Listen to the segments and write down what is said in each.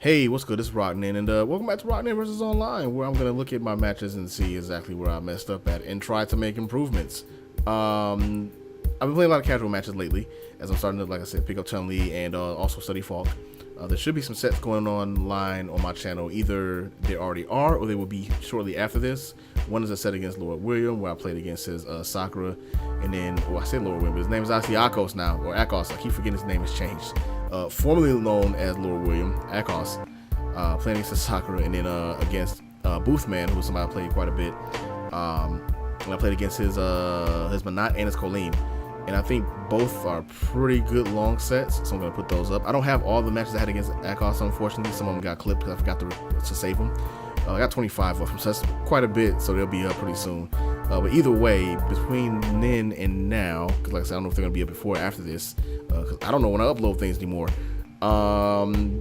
Hey, what's good? This is Roknin, and welcome back to Roknin vs. Online, where I'm going to look at my matches and see exactly where I messed up at and try to make improvements. I've been playing a lot of casual matches lately, as I'm starting to, like I said, pick up Chun and also study Falk. There should be some sets going online on my channel. Either there already are, or they will be shortly after this. One is a set against Lord William, where I played against his Sakura, and then, well, I said Lord William, but his name is actually Akos now, or Akos. I keep forgetting his name has changed. Formerly known as Lord William, Akos, playing against Sakura, and then against Boothman, who's somebody I played quite a bit. And I played against his Manat and his Colleen. And I think both are pretty good long sets, so I'm going to put those up. I don't have all the matches I had against Akos, unfortunately. Some of them got clipped because I forgot to save them. I got 25 of them, so that's quite a bit, so they'll be up pretty soon. But either way, between then and now, because like I said, I don't know if they're going to be up before or after this, because I don't know when I upload things anymore.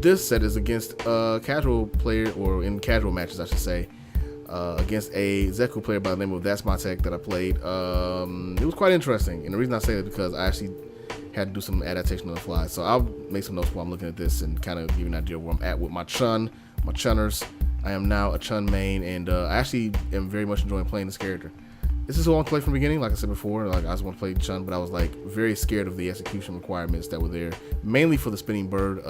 This set is against a casual player, or in casual matches, I should say, against a ZEKU player by the name of That's My Tech that I played. It was quite interesting, and the reason I say that is because I actually had to do some adaptation on the fly. So I'll make some notes while I'm looking at this and kind of give you an idea of where I'm at with my Chunners. I am now a Chun main, and I actually am very much enjoying playing this character. This is who I want to play from the beginning, like I said before. Like, I just want to play Chun, but I was like very scared of the execution requirements that were there, mainly for the spinning bird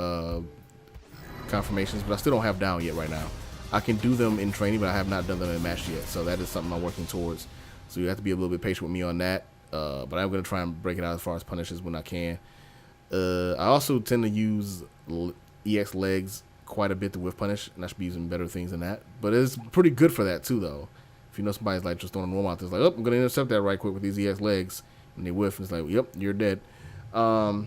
confirmations, but I still don't have down yet right now. I can do them in training, but I have not done them in match yet, so that is something I'm working towards. So you have to be a little bit patient with me on that, but I'm going to try and break it out as far as punishes when I can. I also tend to use EX legs quite a bit to whiff punish, and I should be using better things than that, but it's pretty good for that too, though. If you know somebody's like just throwing a normal out there, it's like, oh, I'm going to intercept that right quick with these EX legs, and they whiff, and it's like, yep, you're dead. But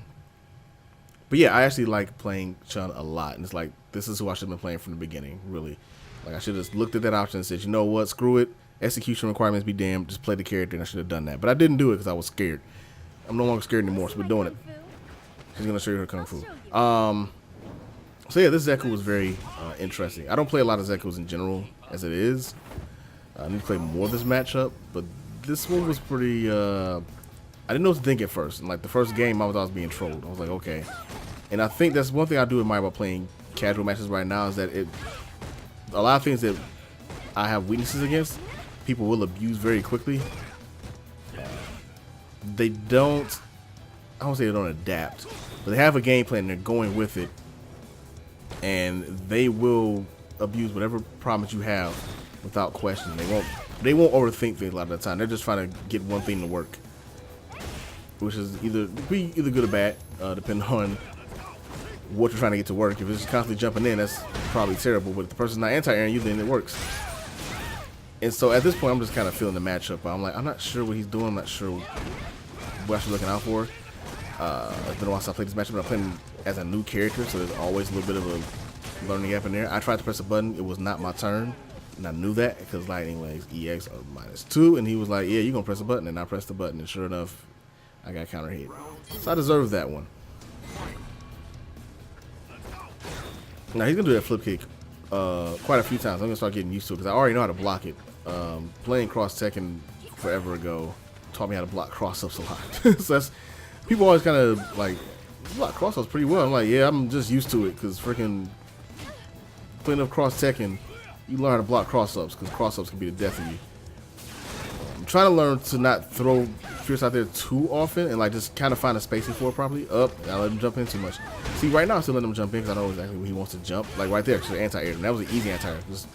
yeah, I actually like playing Chun a lot, and it's like, this is who I should have been playing from the beginning, really. Like, I should have looked at that option and said, you know what, screw it, execution requirements be damned, just play the character, and I should have done that. But I didn't do it because I was scared. I'm no longer scared anymore, so we're doing it. She's going to show you her Kung Fu. So yeah, this ZEKU was very interesting. I don't play a lot of ZEKUs in general, as it is. I need to play more of this matchup, but this one was pretty, I didn't know what to think at first. And like the first game, I was being trolled. I was like, okay. And I think that's one thing I do admire about playing casual matches right now, is that a lot of things that I have weaknesses against, people will abuse very quickly. They don't, I don't say they don't adapt, but they have a game plan and they're going with it, and they will abuse whatever problems you have without question. They won't overthink things a lot of the time. They're just trying to get one thing to work, which is either good or bad, depending on what you're trying to get to work. If it's just constantly jumping in, that's probably terrible. But if the person's not anti-airing you, then it works. And so at this point, I'm just kind of feeling the matchup. I'm like, I'm not sure what he's doing. I'm not sure what I should be looking out for. It's been a while since I played this matchup, but I'm playing as a new character, so there's always a little bit of a learning gap in there. I tried to press a button. It was not my turn. And I knew that because lightning legs EX are -2, and he was like, yeah, you're going to press a button. And I pressed the button, and sure enough, I got counter hit. So I deserved that one. Now he's going to do that flip kick quite a few times. I'm going to start getting used to it because I already know how to block it. Playing cross Tekken forever ago taught me how to block cross-ups a lot. So that's, people always kind of like, you block cross-ups pretty well. I'm like, yeah, I'm just used to it because freaking playing up cross Tekken, you learn how to block cross-ups because cross-ups can be the death of you. I'm trying to learn to not throw Fierce out there too often and like just kind of find a spacing for it properly. Up, I let him jump in too much. See, right now I'm still letting him jump in because I know exactly where he wants to jump. Like right there, because anti-air. That was an easy anti-air. Just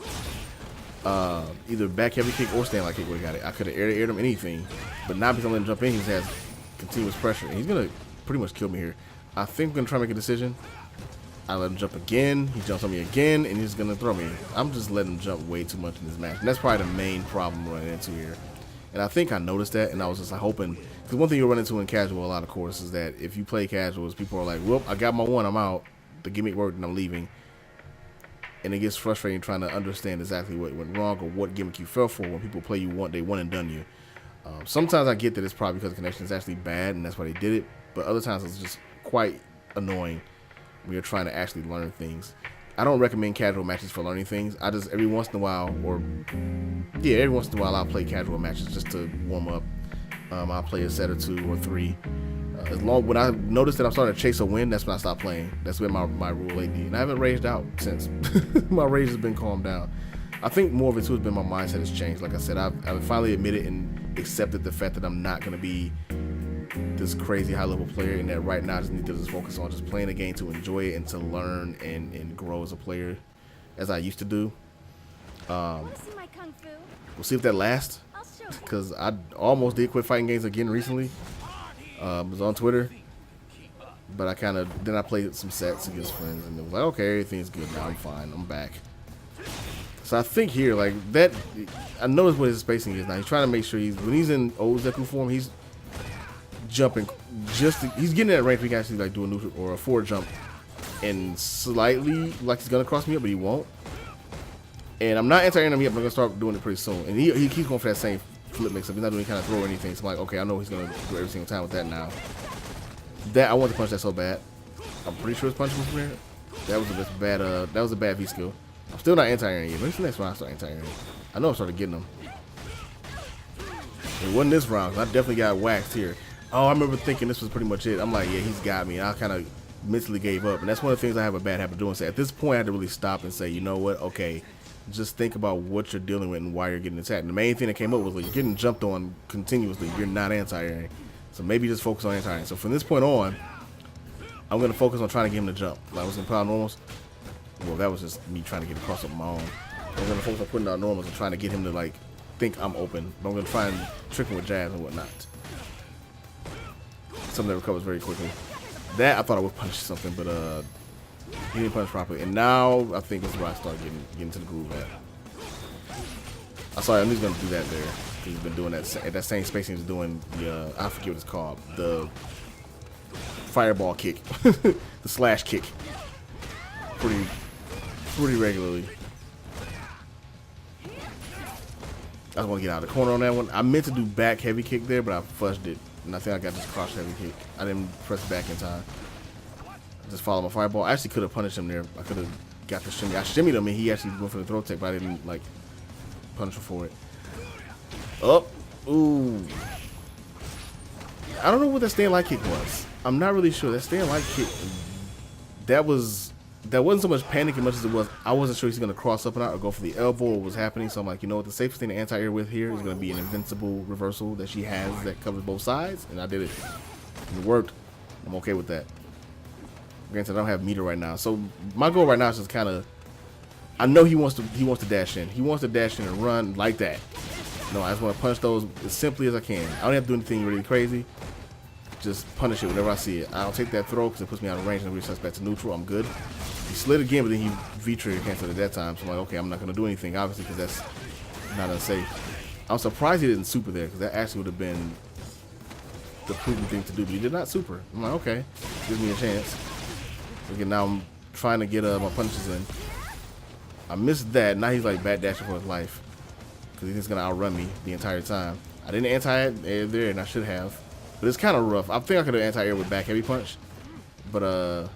either back heavy kick or stand like kick would have got it. I could have aired him anything, but now because I'm letting him jump in, he just has continuous pressure. And he's gonna pretty much kill me here. I think I'm gonna try to make a decision. I let him jump again, he jumps on me again, and he's gonna throw me. I'm just letting him jump way too much in this match. And that's probably the main problem we're running into here. And I think I noticed that, and I was just like hoping, because one thing you'll run into in casual a lot, of course, is that if you play casuals, people are like, well, I got my one, I'm out. The gimmick worked and I'm leaving. And it gets frustrating trying to understand exactly what went wrong or what gimmick you fell for when people play you one, they one and done you. Sometimes I get that it's probably because the connection is actually bad and that's why they did it, but other times it's just quite annoying when you're trying to actually learn things. I don't recommend casual matches for learning things. I just every once in a while, every once in a while I'll play casual matches just to warm up. I'll play a set or two or three As long when I noticed that I'm starting to chase a win, that's when I stopped playing. That's been my rule lately, and I haven't raged out since. My rage has been calmed down. I think more of it too has been my mindset has changed. Like I said, I've finally admitted and accepted the fact that I'm not going to be this crazy high level player, and that right now I just need to just focus on just playing the game to enjoy it and to learn and grow as a player, as I used to do. We'll see if that lasts, because I almost did quit fighting games again recently. It was on Twitter, but then I played some sets against friends, and it was like, okay, everything's good now, I'm fine, I'm back. So I think here, like that, I noticed what his spacing is now. He's trying to make sure when he's in old ZEKU form, he's jumping he's getting that range. We can actually like do a neutral or a forward jump, and slightly like he's gonna cross me up, but he won't. And I'm not anti-airing him yet, but I'm gonna start doing it pretty soon. And he keeps going for that same flip mix up. He's not doing any kind of throw or anything. So I'm like, okay, I know he's gonna do every single time with that now. That I want to punch that so bad. I'm pretty sure it's punchable from there. That was a bad that was a bad V skill. I'm still not anti-airing yet. Maybe the next round I start anti-airing. I know I started getting them. It wasn't this round. I definitely got waxed here. Oh, I remember thinking this was pretty much it. I'm like, yeah, he's got me. And I kind of mentally gave up. And that's one of the things I have a bad habit of doing. So at this point, I had to really stop and say, you know what? Okay, just think about what you're dealing with and why you're getting attacked. And the main thing that came up was like, you're getting jumped on continuously. You're not anti-airing. So maybe just focus on anti-airing. So from this point on, I'm going to focus on trying to get him to jump. Like I was going to put out normals. Well, that was just me trying to get across on my own. I'm going to focus on putting out normals and trying to get him to like think I'm open. But I'm going to try and trick him with jabs and whatnot. Something that recovers very quickly. That I thought I would punch something, but he didn't punch properly. And now I think this is where I start getting to the groove at. I'm sorry, I'm just gonna do that there. He's been doing that at that same spacing he was doing the I forget what it's called, the fireball kick, the slash kick, pretty regularly. I just want to get out of the corner on that one. I meant to do back heavy kick there, but I fudged it. And I think I got this cross heavy kick. I didn't press back in time. I just followed my fireball. I actually could have punished him there. I could have got the shimmy. I shimmied him and he actually went for the throw tech, but I didn't like punish him for it. Up. Ooh. I don't know what that stand light kick was. I'm not really sure. That stand light kick, that wasn't so much panic as much as it was I wasn't sure he's going to cross up and out or go for the elbow or what was happening. So I'm like, you know what, the safest thing to anti-air with here is going to be an invincible reversal that she has that covers both sides, and I did it. And it worked. I'm okay with that. Granted, I don't have meter right now, so my goal right now is just kind of, I know he wants to dash in. He wants to dash in and run like that. No, I just want to punch those as simply as I can. I don't have to do anything really crazy. Just punish it whenever I see it. I'll take that throw because it puts me out of range and resets back to neutral. I'm good. He slid again, but then he V-trigger canceled at that time. So I'm like, okay, I'm not going to do anything, obviously, because that's not unsafe. I'm surprised he didn't super there, because that actually would have been the prudent thing to do. But he did not super. I'm like, okay, gives me a chance. So again, now I'm trying to get my punches in. I missed that. Now he's like bad dashing for his life, because he's just going to outrun me the entire time. I didn't anti-air there, and I should have. But it's kind of rough. I think I could have anti-air with back heavy punch, but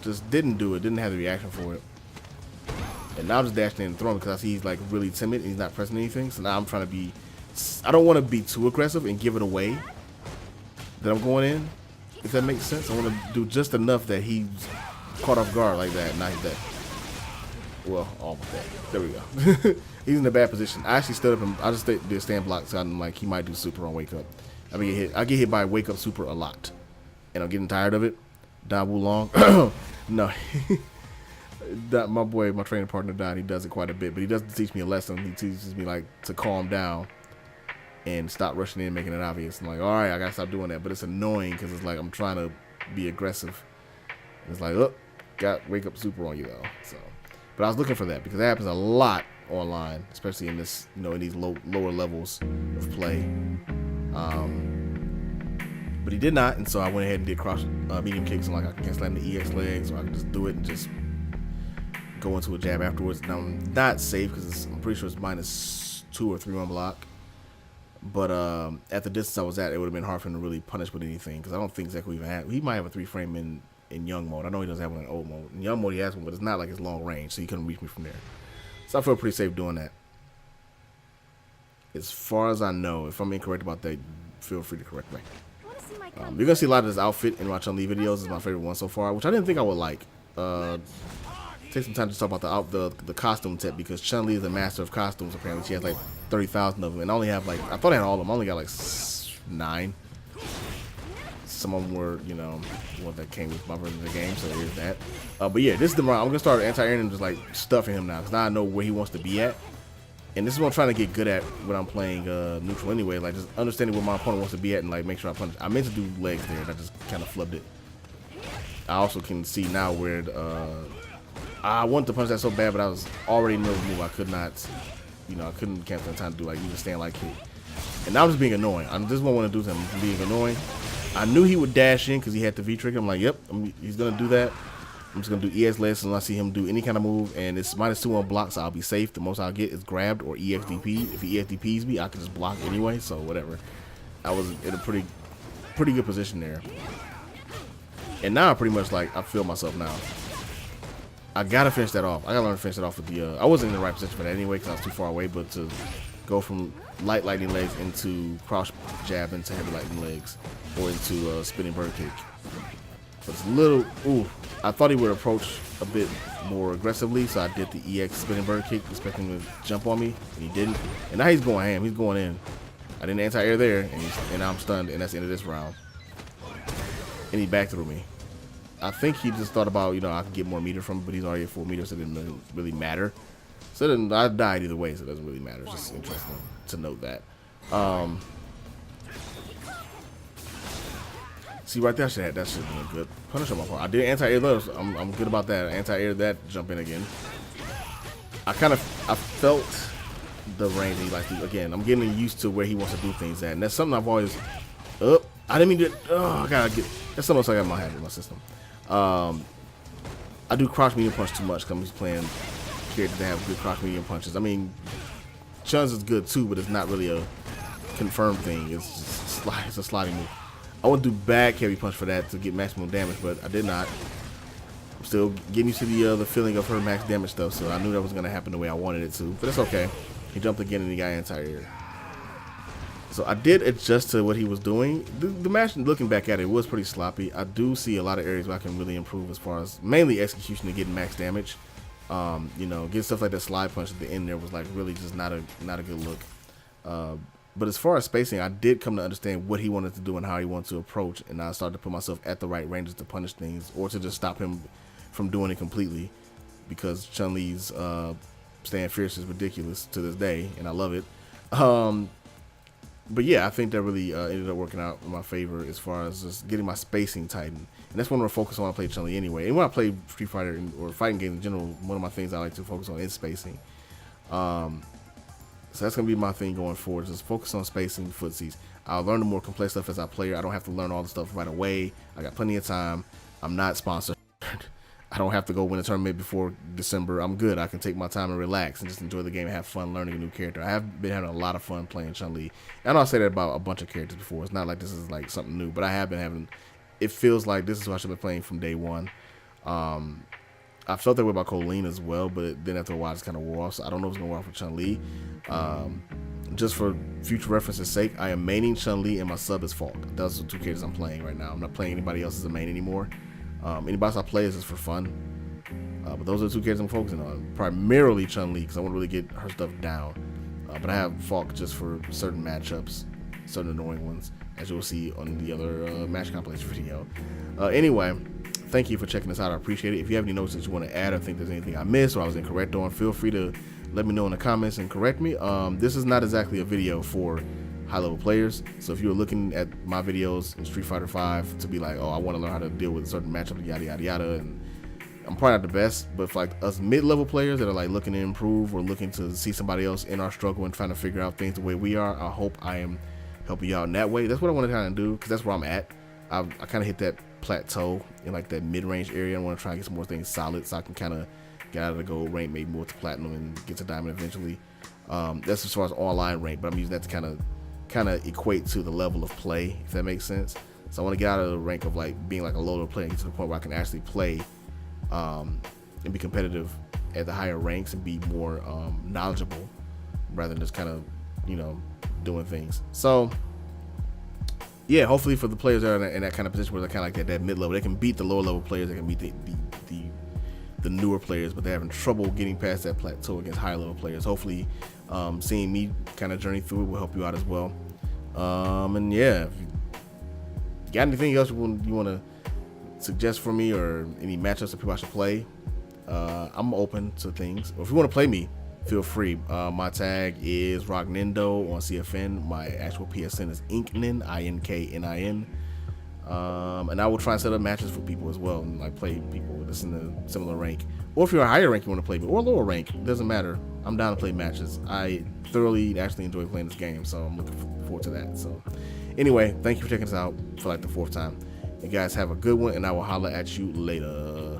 just didn't do it. Didn't have the reaction for it. And now I'm just dashing in and throwing because I see he's like really timid and he's not pressing anything. So now I'm trying to be, I don't want to be too aggressive and give it away that I'm going in, if that makes sense. I want to do just enough that he's caught off guard like that. Now he's dead. Well, almost dead. There we go. He's in a bad position. I actually stood up and I just did a stand block, so I'm like, he might do super on wake up. I get hit by wake up super a lot, and I'm getting tired of it. Da Wulong, no, my boy, my training partner died. He does it quite a bit, but he doesn't teach me a lesson. He teaches me like to calm down and stop rushing in and making it obvious. I'm like, all right, I gotta stop doing that. But it's annoying because it's like I'm trying to be aggressive. And it's like, oh, got wake up super on you though. So, but I was looking for that because that happens a lot online, especially in this, in these lower levels of play. But he did not, and so I went ahead and did cross medium kicks, and like I can slam the EX legs, or I can just do it and just go into a jab afterwards. Now I'm not safe because I'm pretty sure it's -2 or 3 on block. But at the distance I was at, it would have been hard for him to really punish with anything because I don't think ZEKU even had. He might have a 3-frame in young mode. I know he doesn't have one in old mode. In young mode he has one, but it's not like it's long range, so he couldn't reach me from there. So I feel pretty safe doing that. As far as I know, if I'm incorrect about that, feel free to correct me. You're gonna see a lot of this outfit in my Chun-Li videos. It's my favorite one so far, which I didn't think I would like. Take some time to talk about the costume tip, because Chun-Li is a master of costumes. Apparently, she has like 30,000 of them, and I only have like, I thought I had all of them. I only got like 9. Some of them were, you know, ones that came with my version of the game. So there's that. But yeah, this is the round. I'm gonna start anti-airing and just like stuffing him now, because now I know where he wants to be at. And this is what I'm trying to get good at when I'm playing neutral anyway, like just understanding where my opponent wants to be at and like make sure I punish. I meant to do legs there and I just kind of flubbed it. I also can see now where I wanted to punch that so bad, but I was already in the move. I could not, you know, I couldn't cancel in time to do like use a stand like kick. And now I'm just being annoying. I just want to do something. I'm being annoying. I knew he would dash in because he had the V trigger. I'm like, yep, he's gonna do that. I'm just gonna do EX legs until I see him do any kind of move, and it's -2 on block, so I'll be safe. The most I'll get is grabbed or EXDP. If he EXDPs me, I can just block anyway, so whatever. I was in a pretty good position there. And now I pretty much like, I feel myself now. I gotta finish that off. I gotta learn to finish that off with the, I wasn't in the right position for that anyway because I was too far away, but to go from light lightning legs into cross jab into heavy lightning legs, or into spinning bird kick. But it's a little, ooh, I thought he would approach a bit more aggressively, so I did the EX spinning bird kick, expecting him to jump on me, and he didn't. And now he's going ham, he's going in. I didn't anti-air there, and now I'm stunned, and that's the end of this round. And he back threw me. I think he just thought about, you know, I could get more meter from him, but he's already at 4 meters, so it didn't really matter. So then I died either way, so it doesn't really matter. It's just interesting to note that. See right there, that should be a good punish on my part. I did anti-air those. I'm good about that. Anti-air that, jump in again. I felt the range he likes to. Again, I'm getting used to where he wants to do things at, and that's something I've always. I didn't mean to. Oh, I gotta get. That's something else I got in my head in my system. I do crouch medium punch too much because I'm just playing characters that have good crouch medium punches. I mean, Chun's is good too, but it's not really a confirmed thing. It's just it's a sliding move. I want to do back heavy punch for that to get maximum damage, but I did not. I'm still getting used to the feeling of her max damage stuff, so I knew that was going to happen the way I wanted it to, but it's okay. He jumped again and he got anti-air. So I did adjust to what he was doing. The match, looking back at it, was pretty sloppy. I do see a lot of areas where I can really improve as far as mainly execution to getting max damage. You know, getting stuff like that slide punch at the end there was like really just not a good look. But as far as spacing, I did come to understand what he wanted to do and how he wanted to approach, and I started to put myself at the right ranges to punish things or to just stop him from doing it completely, because Chun-Li's stand fierce is ridiculous to this day, and I love it. But yeah, I think that really ended up working out in my favor as far as just getting my spacing tightened. And that's what I'm going to focus on when I play Chun-Li anyway. And when I play Street Fighter or fighting games in general, one of my things I like to focus on is spacing. So that's going to be my thing going forward, just focus on spacing footsies. I'll learn the more complex stuff as I play. I don't have to learn all the stuff right away. I got plenty of time. I'm not sponsored. I don't have to go win a tournament before December. I'm good. I can take my time and relax and just enjoy the game and have fun learning a new character. I have been having a lot of fun playing Chun-Li. I know I say that about a bunch of characters before. It's not like this is like something new, but I have been having, it feels like this is what I should have been playing from day one. I felt that way about Colleen as well, but then after a while, it's kind of wore off. So I don't know if it's going to work for Chun-Li. Just for future reference's sake, I am maining Chun-Li and my sub is Falk. Those are the 2 characters I'm playing right now. I'm not playing anybody else as a main anymore. Anybody else I play is just for fun. But those are the 2 characters I'm focusing on. Primarily Chun-Li, because I want to really get her stuff down. But I have Falk just for certain matchups, certain annoying ones, as you'll see on the other match compilation video. Anyway, thank you for checking this out. I appreciate it. If you have any notes that you want to add or think there's anything I missed or I was incorrect on, feel free to let me know in the comments and correct me. This is not exactly a video for high-level players, so if you're looking at my videos in Street Fighter 5 to be like, oh, I want to learn how to deal with certain matchups, yada yada yada, and I'm probably not the best, but for like us mid-level players that are like looking to improve or looking to see somebody else in our struggle and trying to figure out things the way we are, I hope I am helping you out in that way. That's what I want to kind of do, because that's where I'm at. I kind of hit that plateau in like that mid-range area. I want to try and get some more things solid so I can kind of get out of the gold rank, maybe more to platinum and get to diamond eventually. That's as far as online rank, but I'm using that to kind of equate to the level of play, if that makes sense. So I want to get out of the rank of like being like a low level player and get to the point where I can actually play and be competitive at the higher ranks and be more knowledgeable rather than just kind of, you know, doing things. So yeah, hopefully for the players that are in that kind of position where they're kind of like that mid level, they can beat the lower level players, they can beat the newer players, but they're having trouble getting past that plateau against higher level players. Hopefully, seeing me kind of journey through it will help you out as well. And yeah, if you got anything else you want to suggest for me, or any matchups that people I should play, I'm open to things. Or if you want to play me, feel free. My tag is Roknindo on CFN. My actual PSN is Inknin, INKNIN. And I will try and set up matches for people as well, and like play people that's in a similar rank. Or if you're a higher rank, you want to play me, or a lower rank, it doesn't matter. I'm down to play matches. I thoroughly actually enjoy playing this game, so I'm looking forward to that. So anyway, thank you for checking us out for like the 4th time. You guys have a good one, and I will holler at you later.